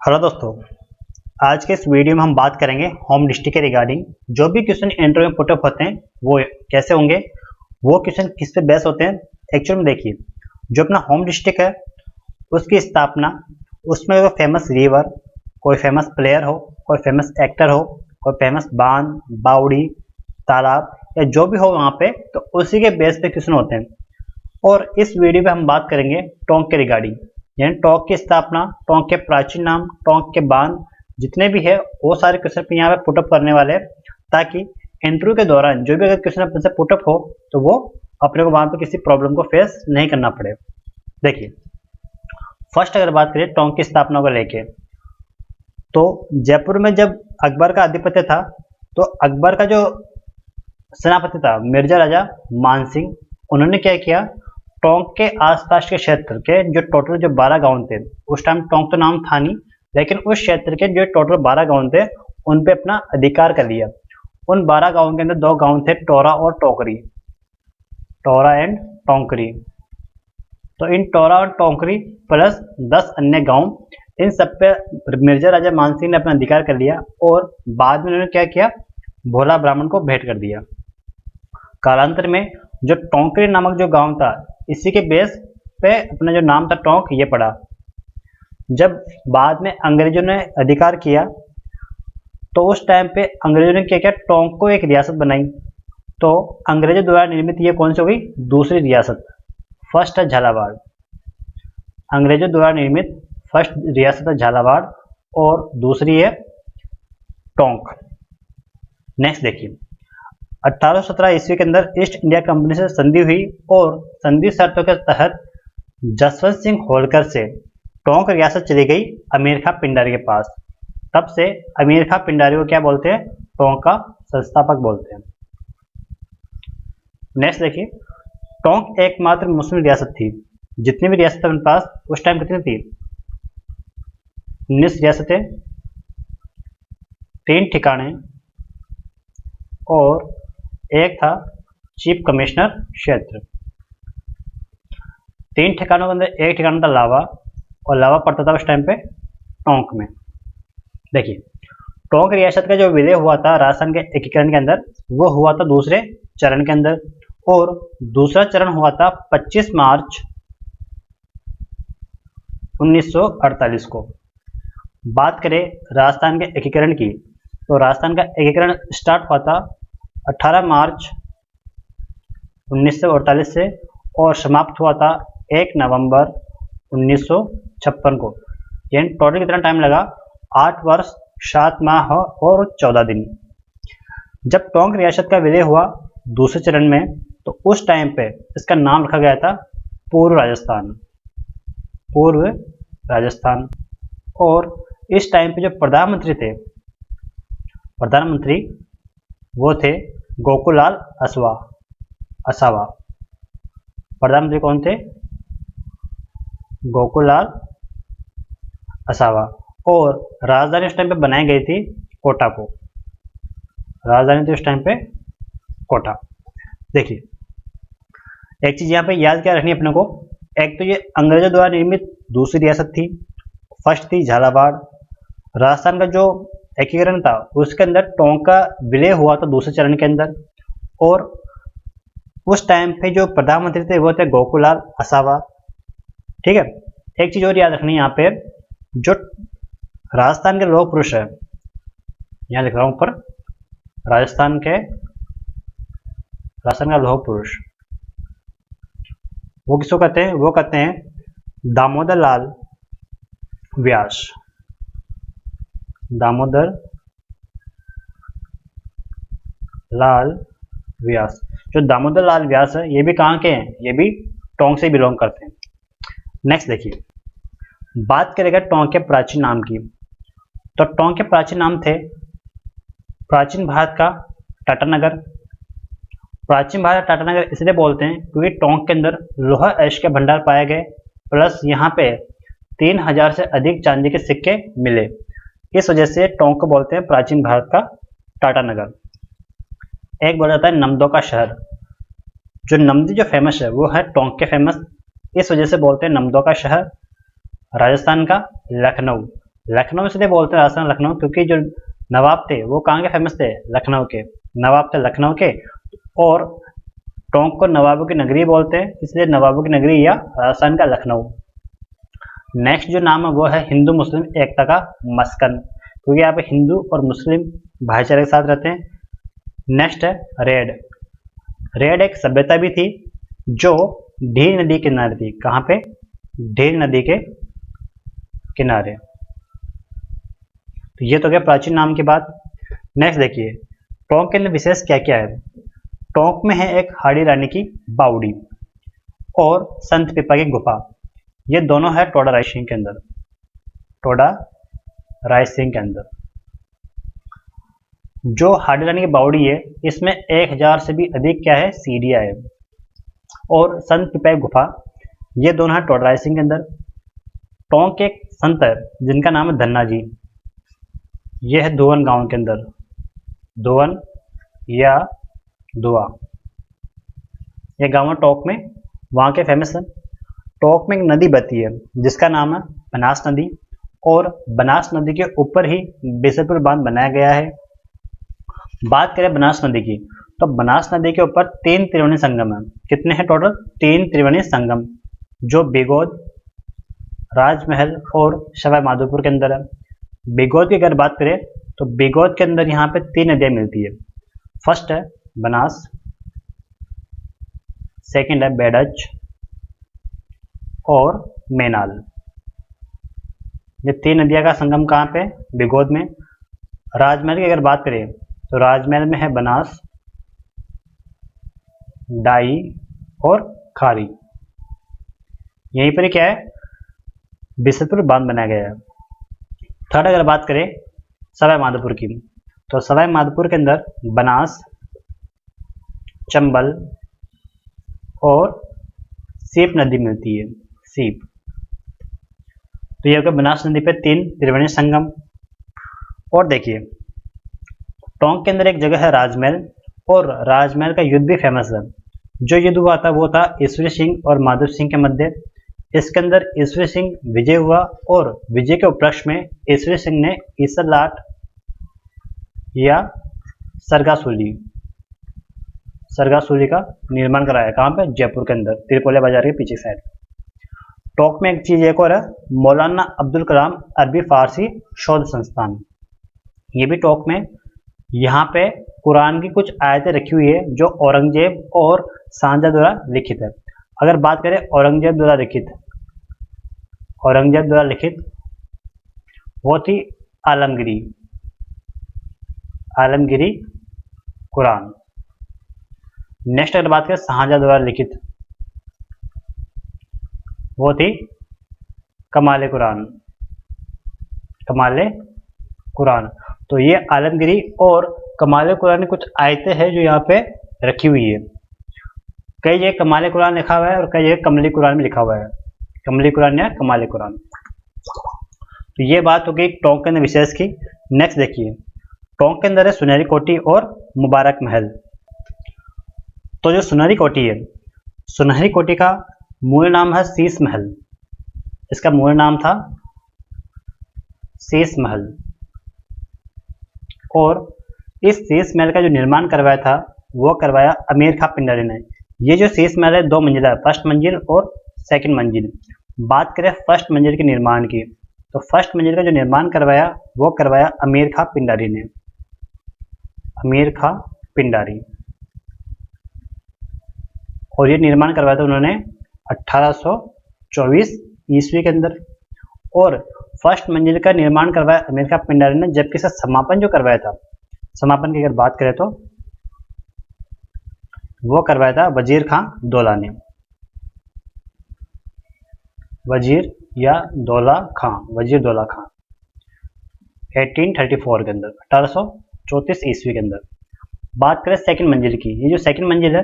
Hello दोस्तों, आज के इस वीडियो में हम बात करेंगे होम डिस्ट्रिक्ट के रिगार्डिंग। जो भी क्वेश्चन इंटरव्यू में पुटअप होते हैं वो कैसे होंगे, वो क्वेश्चन किस पे बेस होते हैं। एक्चुअल में देखिए, जो अपना होम डिस्ट्रिक्ट है उसकी स्थापना, उसमें कोई फेमस रिवर, कोई फेमस प्लेयर हो, कोई फेमस एक्टर हो, कोई फेमस बांध, बावड़ी, तालाब या जो भी हो वहाँ पे, तो उसी के बेस पे क्वेश्चन होते हैं। और इस वीडियो में हम बात करेंगे टोंक के रिगार्डिंग, यानी टोंक की स्थापना, टोंक के प्राचीन नाम, टोंक के बांध, जितने भी है वो सारे क्वेश्चन यहाँ पे पुटअप करने वाले हैं, ताकि इंटरव्यू के दौरान जो भी अगर क्वेश्चन अपने से पुटअप हो तो वो अपने को वहां पे किसी प्रॉब्लम को फेस नहीं करना पड़े। देखिए, फर्स्ट अगर बात करें टोंक की स्थापना को लेके, तो जयपुर में जब अकबर का आधिपत्य था, तो अकबर का जो सेनापति था मिर्जा राजा मानसिंह, उन्होंने क्या किया, टोंक के आसपास के क्षेत्र के जो टोटल जो 12 गांव थे, उस टाइम टोंक तो नाम था नहीं, लेकिन उस क्षेत्र के जो टोटल 12 गांव थे उन पे अपना अधिकार कर लिया। उन 12 गांवों के अंदर 2 गांव थे, टोरा और टोकरी, टोरा एंड टोंकरी। तो इन टोरा और टोंकरी प्लस 10 अन्य गांव, इन सब पे मिर्जा राजा मानसिंह ने अपना अधिकार कर लिया और बाद में उन्होंने क्या किया, भोला ब्राह्मण को भेंट कर दिया। कालांतर में जो टोंकरी नामक जो गांव था, इसी के बेस पे अपना जो नाम था टोंक, ये पड़ा। जब बाद में अंग्रेजों ने अधिकार किया, तो उस टाइम पे अंग्रेजों ने क्या किया, टोंक को एक रियासत बनाई। तो अंग्रेजों द्वारा निर्मित ये कौन सी हो गई, दूसरी रियासत। फर्स्ट है झालावाड़, अंग्रेजों द्वारा निर्मित फर्स्ट रियासत है झालावाड़ और दूसरी है टोंक। नेक्स्ट देखिए, 1817 ईस्वी के अंदर ईस्ट इंडिया कंपनी से संधि हुई और संधि शर्तों के तहत जसवंत सिंह होलकर से टोंक रियासत चली गई अमीर खां पिंडारी के पास। तब से अमीर खां पिंडारी को क्या बोलते हैं, टोंक का संस्थापक बोलते हैं। नेक्स्ट देखिए, टोंक एकमात्र मुस्लिम रियासत थी। जितनी भी रियासतें उनके पास उस टाइम कितनी थी, 19 रियासतें, 3 ठिकाने और एक था चीफ कमिश्नर क्षेत्र। 3 ठिकानों के अंदर एक ठिकाना था लावा, और लावा पड़ता था उस टाइम पे टोंक में। देखिए, टोंक रियासत का जो विलय हुआ था राजस्थान के एकीकरण के अंदर, वो हुआ था दूसरे चरण के अंदर, और दूसरा चरण हुआ था 25 मार्च 1948 को। बात करें राजस्थान के एकीकरण की, तो राजस्थान का एकीकरण स्टार्ट हुआ था 18 मार्च 1948 से और समाप्त हुआ था 1 नवंबर 1956 को। यानी टोटल कितना टाइम लगा, 8 वर्ष 7 माह और 14 दिन। जब टोंक रियासत का विलय हुआ दूसरे चरण में, तो उस टाइम पे इसका नाम रखा गया था पूर्व राजस्थान, पूर्व राजस्थान। और इस टाइम पे जो प्रधानमंत्री थे, प्रधानमंत्री वो थे गोकुलाल असावा। प्रधानमंत्री कौन थे, गोकुलाल असावा। और राजधानी उस टाइम पे बनाई गई थी कोटा को, राजधानी थी उस टाइम पे कोटा। देखिए, एक चीज यहाँ पे याद क्या रखनी है अपने को, एक तो ये अंग्रेजों द्वारा निर्मित दूसरी रियासत थी, फर्स्ट थी झालावाड़। राजस्थान का जो एकीकरण था उसके अंदर टोंक का विलय हुआ था दूसरे चरण के अंदर, और उस टाइम पे जो प्रधानमंत्री थे वो थे गोकुलाल असावा। ठीक है, एक चीज और याद रखनी है यहाँ पे, जो राजस्थान के लोह पुरुष है, यहाँ लिख रहा हूं ऊपर, राजस्थान का लोह पुरुष, वो किसको कहते हैं, वो कहते हैं दामोदर लाल व्यास। दामोदर लाल व्यास, जो दामोदर लाल व्यास है ये भी कहाँ के हैं, ये भी टोंक से बिलोंग करते हैं। नेक्स्ट देखिए, बात करेगा टोंक के प्राचीन नाम की, तो टोंक के प्राचीन नाम थे प्राचीन भारत का टाटानगर। प्राचीन भारत टाटानगर इसलिए बोलते हैं क्योंकि टोंक के अंदर लोहा एश के भंडार पाए गए, प्लस यहाँ पे 3000 से अधिक चांदी के सिक्के मिले। इस वजह से टोंक को बोलते हैं प्राचीन भारत का टाटानगर। एक बोला जाता है नमदों का शहर, जो नमदी जो फेमस है वो है टोंक के फेमस, इस वजह से बोलते हैं नमदों का शहर। राजस्थान का लखनऊ, लखनऊ इसलिए बोलते हैं राजस्थान लखनऊ क्योंकि जो नवाब थे वो कहाँ के फेमस थे, लखनऊ के। नवाब थे लखनऊ के, और टोंक को नवाबों की नगरी बोलते हैं, इसलिए नवाबों की नगरी या राजस्थान का लखनऊ। नेक्स्ट जो नाम है वो है हिंदू मुस्लिम एकता का मस्कन, क्योंकि यहाँ पे हिंदू और मुस्लिम भाईचारे के साथ रहते हैं। नेक्स्ट है रेड। रेड एक सभ्यता भी थी जो ढील नदी के किनारे थी। कहाँ पे, ढील नदी के किनारे। तो ये तो क्या प्राचीन नाम की बात। नेक्स्ट देखिए टोंक के अंदर विशेष क्या क्या है। टोंक में है एक हाड़ी रानी की बावड़ी और संत पिपा की गुफा। ये दोनों है टोडा रायसिंह के अंदर, टोडा रायसिंह के अंदर। जो हाड़ी रानी की बावड़ी है इसमें 1000 से भी अधिक क्या है सीढ़ियाँ है, और संत पिपा की गुफा, ये दोनों है टोडा रायसिंह के अंदर। टोंक के एक संत है जिनका नाम है धन्ना जी, ये है धुवन गांव के अंदर, धुवन या दुआ, ये गांव है टोंक में, वहाँ के फेमस है। टोंक में एक नदी बहती है जिसका नाम है बनास नदी, और बनास नदी के ऊपर ही बिसरपुर बांध बनाया गया है। बात करें बनास नदी की, तो बनास नदी के ऊपर 3 त्रिवेणी संगम है। कितने हैं टोटल, 3 त्रिवेणी संगम, जो बिगोद, राजमहल और सवाई माधोपुर के अंदर है। बिगोद की अगर बात करें तो बिगोद के अंदर यहाँ पे 3 नदियाँ मिलती है। फर्स्ट है बनास, सेकंड है बेडज और मेनाल। ये 3 नदियाँ का संगम कहाँ पे, बिगोद में। राजमहल की अगर बात करें तो राजमहल में है बनास, डाई और खारी। यहीं पर ही क्या है, बिसरपुर बांध बनाया गया है। थर्ड अगर बात करें सवाई माधोपुर की, तो सवाई माधोपुर के अंदर बनास, चंबल और सीप नदी मिलती है, सीप। तो ये हो गया बनास नदी पे 3 त्रिवेणी संगम। और देखिए टोंक के अंदर एक जगह है राजमहल, और राजमहल का युद्ध भी फेमस है। जो युद्ध हुआ था वो था ईश्वरी सिंह और माधव सिंह के मध्य। इसके अंदर ईश्वरी सिंह विजय हुआ, और विजय के उपलक्ष्य में ईश्वरी सिंह ने ईसर लाट या सरगासूली का निर्माण कराया। कहाँ पे, जयपुर के अंदर, त्रिपोलिया बाजार के पीछे साइड। टोंक में एक चीज एक और है, मौलाना अब्दुल कलाम अरबी फारसी शोध संस्थान, ये भी टोंक में। यहाँ पे कुरान की कुछ आयतें रखी हुई है जो औरंगजेब और शाहजहां द्वारा लिखित है। अगर बात करें औरंगजेब द्वारा लिखित वो थी आलमगिरी कुरान। नेक्स्ट अगर बात करें शाहजहां द्वारा लिखित, वो थी कमाले कुरान। तो ये आलमगिरी और कमाले कुरान की कुछ आयतें हैं जो यहाँ पे रखी हुई है। कई जगह कमाले कुरान लिखा हुआ है और कई जगह कमली कुरान में लिखा हुआ है, कमली कुरान या कमाले कुरान। तो ये बात हो गई टोंक के अंदर विशेष की। नेक्स्ट देखिए टोंक के अंदर है सुनहरी कोठी और मुबारक महल। तो जो सुनहरी कोठी है, सुनहरी कोठी का मूल नाम है शीश महल। इसका मूल नाम था शीश महल, और इस शीश महल का जो निर्माण करवाया था वो करवाया अमीर खां पिंडारी ने। ये जो शीश महल है 2 मंजिला है, फर्स्ट मंजिल और सेकंड मंजिल। बात करें फर्स्ट मंजिल के निर्माण की, तो फर्स्ट मंजिल का जो निर्माण करवाया वो करवाया अमीर खां पिंडारी ने, अमीर खां पिंडारी। और ये निर्माण करवाया था उन्होंने 1824 ईस्वी के अंदर। और फर्स्ट मंजिल का निर्माण करवाया अमीर खां पिंडारी ने, जबकि इसका समापन जो करवाया था, समापन की अगर बात करें तो वो करवाया था वजीर खां दौला ने, वजीर दौला खां 1834 के अंदर, 1834 ईस्वी के अंदर। बात करें सेकंड मंजिल की, ये जो सेकंड मंजिल है,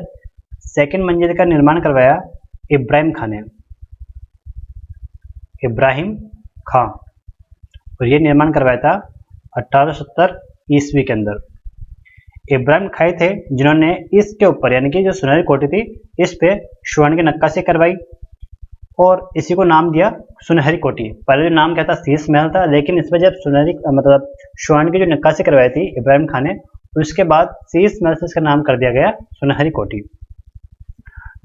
सेकंड मंजिल का निर्माण करवाया इब्राहिम खां, और ये निर्माण करवाया था 1870 ईस्वी के अंदर। इब्राहिम खाई थे जिन्होंने इसके ऊपर, यानी कि जो सुनहरी कोठी थी, इस पे स्वर्ण की नक्काशी करवाई। और इसी को नाम दिया सुनहरी कोठी। पहले जो नाम क्या था, शीश महल था, लेकिन इसमें जब सुनहरी मतलब स्वर्ण की जो नक्काशी करवाई थी इब्राहिम खान ने, उसके बाद शीश महल से इसका नाम कर दिया गया सुनहरी कोठी।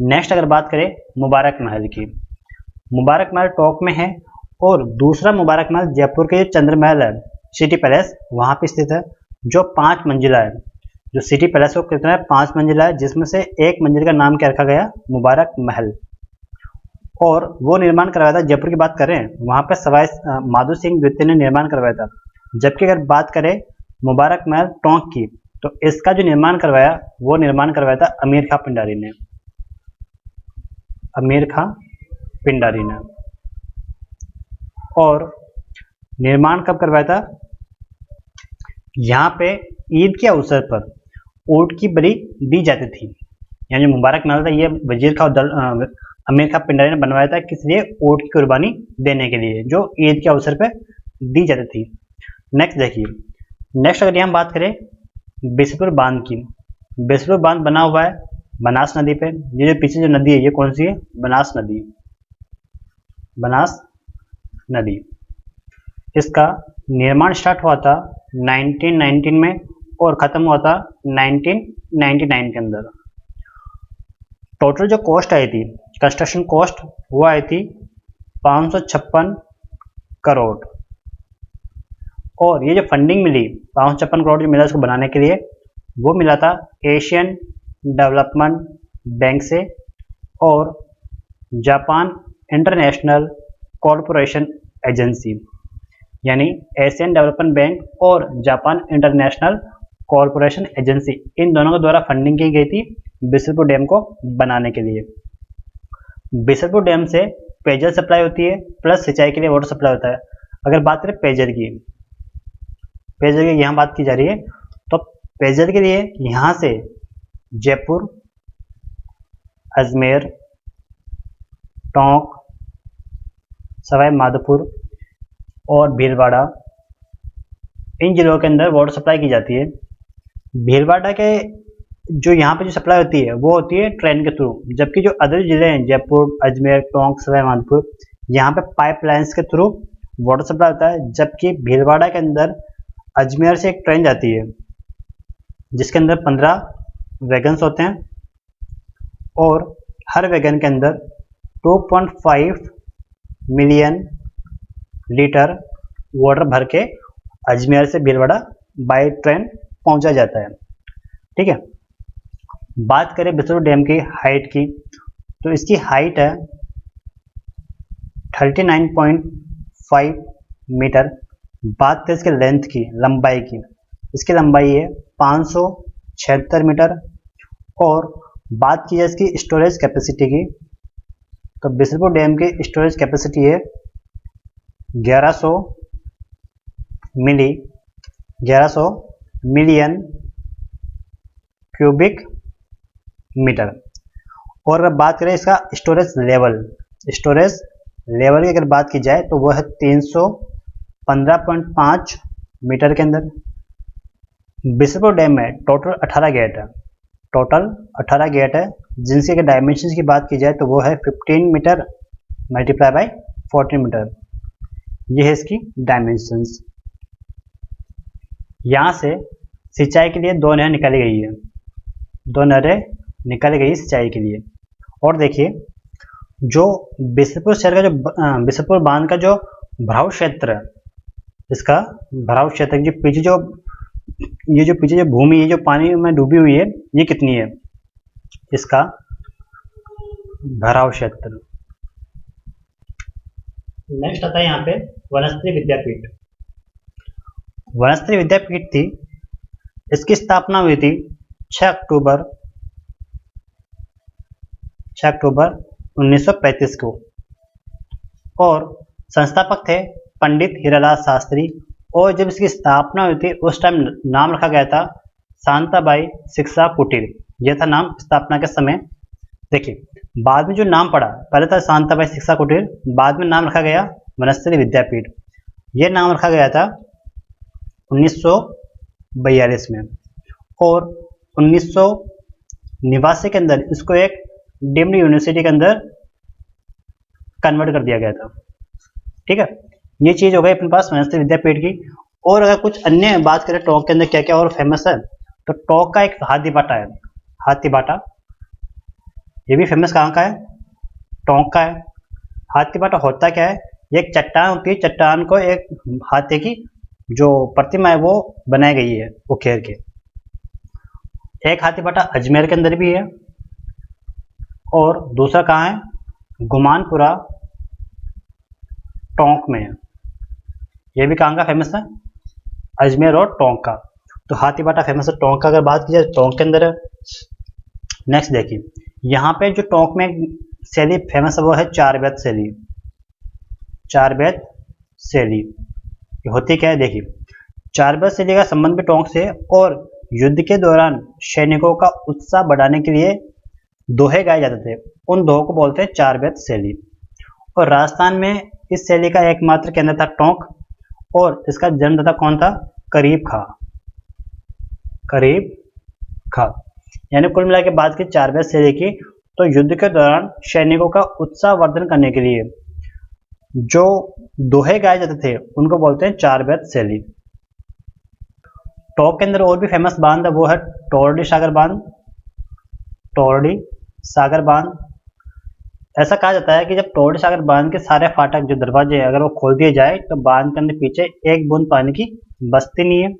नेक्स्ट अगर बात करें मुबारक महल की, मुबारक महल टॉप में है, और दूसरा मुबारक महल जयपुर के जो चंद्र महल है सिटी पैलेस, वहाँ पे स्थित है, जो 5 मंजिला है। जो सिटी पैलेस वो कितना है, 5 मंजिला है, जिसमें से एक मंजिल का नाम क्या रखा गया, मुबारक महल। और वो निर्माण करवाया था, जयपुर की बात करें वहाँ पे सवाई माधो सिंह द्वितीय ने निर्माण करवाया था। जबकि अगर बात करें मुबारक महल टोंक की, तो इसका जो निर्माण करवाया वो निर्माण करवाया था अमीर खां पिंडारी ने, अमीर खां पिंडारी ने। और निर्माण कब करवाया था, यहाँ पे ईद के अवसर पर ऊंट की बलि दी जाती थी। यानी मुबारक महल था, ये वजीर खां अमीर खां पिंडारी ने बनवाया था, किस लिए, ऊंट की कुर्बानी देने के लिए, जो ईद के अवसर पर दी जाती थी। नेक्स्ट देखिए, नेक्स्ट अगर हम बात करें बिसपुर बांध की, बिसपुर बांध बना हुआ है बनास नदी पे। ये जो पीछे जो नदी है ये कौन सी है, बनास नदी, बनास नदी। इसका निर्माण स्टार्ट हुआ था 1919 में और ख़त्म हुआ था 1999 के अंदर। टोटल जो कॉस्ट आई थी, कंस्ट्रक्शन कॉस्ट, वो आई थी 556 करोड़। और ये जो फंडिंग मिली 556 करोड़ जो मिला इसको बनाने के लिए, वो मिला था एशियन डेवलपमेंट बैंक से और जापान इंटरनेशनल कॉरपोरेशन एजेंसी, यानी एशियन डेवलपमेंट बैंक और जापान इंटरनेशनल कॉरपोरेशन एजेंसी, इन दोनों के द्वारा फंडिंग की गई थी बिसलपुर डैम को बनाने के लिए। बिसलपुर डैम से पेयजल सप्लाई होती है, प्लस सिंचाई के लिए वाटर सप्लाई होता है। अगर बात करें पेयजल की, पेयजल की यहाँ बात की जा रही है, तो पेयजल के लिए यहाँ से जयपुर, अजमेर, टोंक, सवाई माधोपुर और भीलवाड़ा, इन जिलों के अंदर वाटर सप्लाई की जाती है। भीलवाड़ा के जो यहाँ पे जो सप्लाई होती है वो होती है ट्रेन के थ्रू, जबकि जो अदर जिले हैं जयपुर, अजमेर, टोंक, सवाई माधोपुर, यहाँ पे पाइपलाइंस के थ्रू वाटर सप्लाई होता है। जबकि भीलवाड़ा के अंदर अजमेर से एक ट्रेन जाती है जिसके अंदर 15 वैगन्स होते हैं और हर वैगन के अंदर 2.5 मिलियन लीटर वाटर भर के अजमेर से भीलवाड़ा बाय ट्रेन पहुंचा जाता है। ठीक है, बात करें बिसलपुर डैम की हाइट की, तो इसकी हाइट है 39.5 मीटर। बात करें इसके लेंथ की, लंबाई की, इसकी लंबाई है 576 मीटर। और बात की जाए इसकी स्टोरेज कैपेसिटी की, तो बिसलपुर डैम की स्टोरेज कैपेसिटी है 1100 मिलियन क्यूबिक मीटर। और अगर बात करें इसका स्टोरेज लेवल की अगर बात की जाए तो वह है 315.5 मीटर के अंदर। बिसलपुर डैम में टोटल 18 गेट है, जिनकी अगर डायमेंशन की बात की जाए तो वो है 15 मीटर मल्टीप्लाई बाय 14 मीटर। ये है इसकी डायमेंशंस। यहाँ से सिंचाई के लिए 2 नहरें निकाली गई है, 2 नहरें निकाली गई सिंचाई के लिए। और देखिए, जो बिसलपुर शहर का जो बिसलपुर बांध का जो भराव क्षेत्र है, इसका भराव क्षेत्र जो पीछे जो भूमि है जो पानी में डूबी हुई है, ये कितनी है, इसका भराव क्षेत्र। नेक्स्ट आता है यहाँ पे वनस्पति विद्यापीठ। वनस्पति विद्यापीठ थी, इसकी स्थापना हुई थी 6 अक्टूबर 1935 को। और संस्थापक थे पंडित हीरालाल शास्त्री। और जब इसकी स्थापना हुई थी उस टाइम नाम रखा गया था शांताबाई शिक्षा कुटीर, यह था नाम स्थापना के समय। देखिए, बाद में जो नाम पड़ा, पहले था शांताबाई शिक्षा कुटीर, बाद में नाम रखा गया वनस्पति विद्यापीठ। यह नाम रखा गया था 1942 में। और 1989 के अंदर इसको एक डीम्ड यूनिवर्सिटी के अंदर कन्वर्ट कर दिया गया था। ठीक है, ये चीज हो गई अपने पास सरस्वती विद्यापीठ की। और अगर कुछ अन्य बात करें टोंक के अंदर क्या क्या और फेमस है, तो टोंक का एक हाथी बाटा है। हाथी बाटा ये भी फेमस कहाँ का है, टोंक का है। हाथी बाटा होता क्या है, ये एक चट्टान होती है, चट्टान को एक हाथी की जो प्रतिमा है वो बनाई गई है उकेर के। एक हाथी बाटा अजमेर के अंदर भी है, और दूसरा कहाँ है, गुमानपुरा टोंक में है। ये भी कहाँ का फेमस है, अजमेर और टोंक का। तो हाथी बाटा फेमस है टोंक का। अगर बात की जाए टोंक के अंदर है। नेक्स्ट देखिए, यहाँ पे जो टोंक में शैली फेमस है वो है चार बेत शैली। चार बेत शैली ये होती क्या है, देखिए चार बेत शैली का संबंध भी टोंक से है, और युद्ध के दौरान सैनिकों का उत्साह बढ़ाने के लिए दोहे गाए जाते थे, उन दोहों को बोलते हैं चार बेत शैली। और राजस्थान में इस शैली का एकमात्र केंद्र था टोंक, और इसका जन्मदाता कौन था, करीब खां। करीब खां। यानी कुल मिला के बात की चार बेत शैली की, तो युद्ध के दौरान सैनिकों का उत्साह वर्धन करने के लिए जो दोहे गाए जाते थे उनको बोलते हैं चार बेत शैली। टोंक के अंदर और भी फेमस बांध है, वो है टोरडी सागर बांध। टोरडी सागर बांध। ऐसा कहा जाता है कि जब टोरडी सागर बांध के सारे फाटक जो दरवाजे अगर वो खोल दिए जाए तो बांध के अंदर पीछे एक बूंद पानी की बस्ती नहीं है।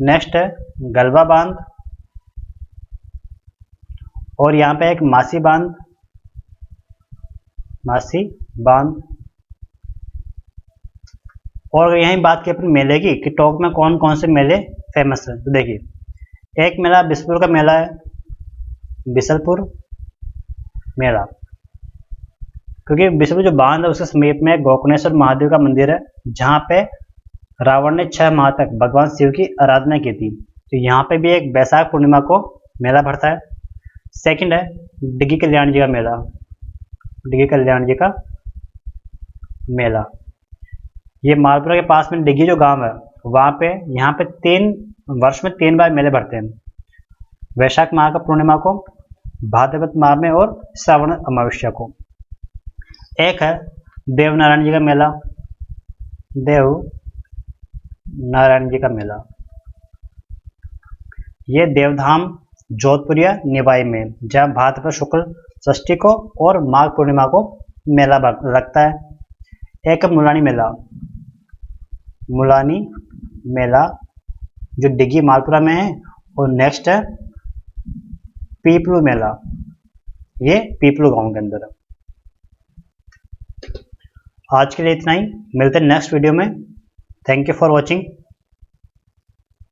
नेक्स्ट है गलवा बांध, और यहाँ पे एक मासी बांध। मासी बांध। और यहीं बात की अपनी मेले की कि टोंक में कौन कौन से मेले फेमस है, तो देखिए एक मेला बिसलपुर का मेला है, बिसलपुर मेला, क्योंकि बिसलपुर जो बांध है उसके समीप में गोकर्णेश्वर महादेव का मंदिर है, जहाँ पे रावण ने 6 माह तक भगवान शिव की आराधना की थी। तो यहाँ पे भी एक वैशाख पूर्णिमा को मेला भरता है। सेकंड है डिग्गी कल्याण जी का मेला। डिग्गी कल्याण जी का मेला, ये मालपुरा के पास में डिग्गी जो गांव है वहाँ पे, यहाँ पे 3 वर्ष में 3 बार मेले भरते हैं, वैशाख माह का पूर्णिमा को, भाद्रपद माह में, और श्रावण अमावस्या को। एक है देव नारायण जी का मेला। देव नारायण जी का मेला, ये देवधाम जोधपुरिया निवाई में, जहाँ भाद्रपद शुक्ल षष्ठी को और माघ पूर्णिमा को मेला लगता है। एक मुलानी मेला। मुलानी मेला जो डिग्गी मालपुरा में है। और नेक्स्ट है पीपलू मेला, ये पीपलू गांव के अंदर है। आज के लिए इतना ही, मिलते हैं नेक्स्ट वीडियो में। Thank you for watching.